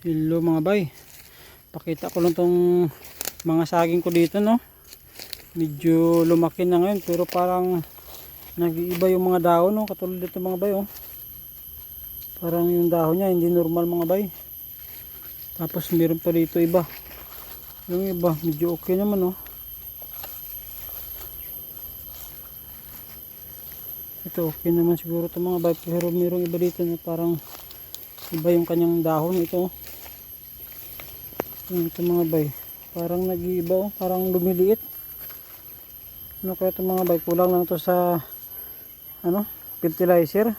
Hello mga bay, pakita ko lang tong mga saging ko dito, no. Medyo lumaki na ngayon pero parang nag-iiba yung mga dahon, no. Katulad dito mga bay, oh. Parang yung dahon niya hindi normal mga bay. Tapos meron pa dito iba. Yung iba medyo okay naman, oh. Ito okay naman siguro ito mga bay, pero merong iba dito na parang iba yung kanyang dahon. Ito ito mga bay, parang nag-iiba, oh. Parang lumiliit. Ano kaya ito mga bay, kulang lang ito sa fertilizer.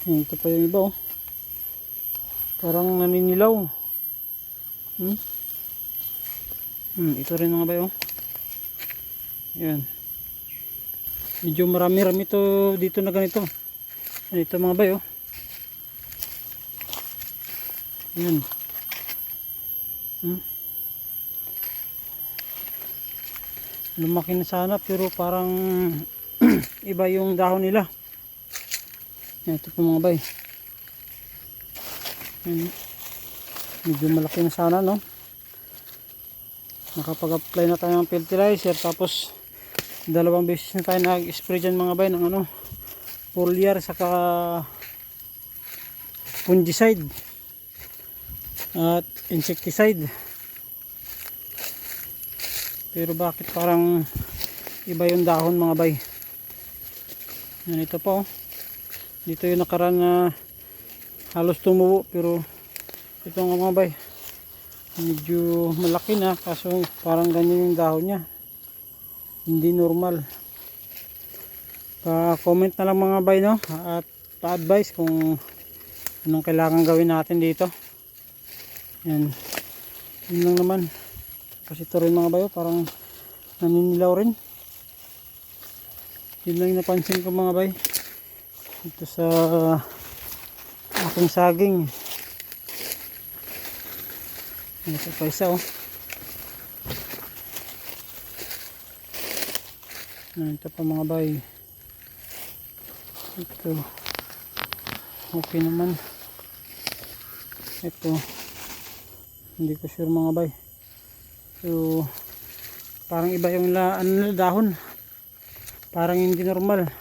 Ito pa yung iba, oh. Parang naninilaw. Ito rin mga bay, oh. Yan, medyo marami-rami ito dito na ganito. Ito mga bay, oh. Yan. Lumaki na sana pero parang iba yung dahon nila. Ito po mga bay. Yan. Medyo malaki na sana, no. Nakapag-apply na tayo ng fertilizer, tapos 2 beses na tayo nag-spray dyan mga bay ng foliar saka fungicide at insecticide. Pero bakit parang iba yung dahon mga bay? Yan, ito po, oh. Dito yung nakaraan na halos tumubo, pero ito nga mga bay, medyo malaki na, kaso parang ganyan yung dahon niya, hindi normal. Pa-comment na lang mga bay, no, at pa-advise kung anong kailangan gawin natin dito. Yan, yun lang naman. Kasi ito rin mga bayo, parang naninilaw rin. Yun lang yung napansin ko mga bay ito sa aking saging. Ito pa isa, oh. Ito pa mga bay, ito okay naman. Ito hindi ko sure mga bay, so parang iba yung dahon, parang hindi normal.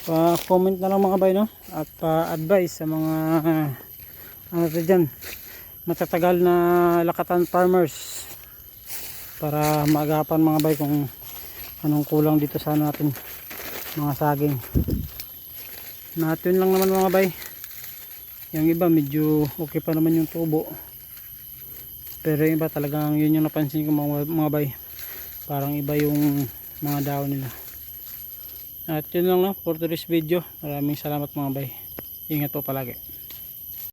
Pa-comment na lang mga bay, no, at pa-advise sa mga dyan, matatagal na lakatan farmers, para maagapan mga bay kung anong kulang dito sa natin mga saging. Natin lang naman mga bay, yung iba medyo okay pa naman yung tubo, pero yung iba talagang yun yung napansin ko mga bay, parang iba yung mga dahon nila. At yun lang, no, for today's video. Maraming salamat mga bay, ingat po palagi.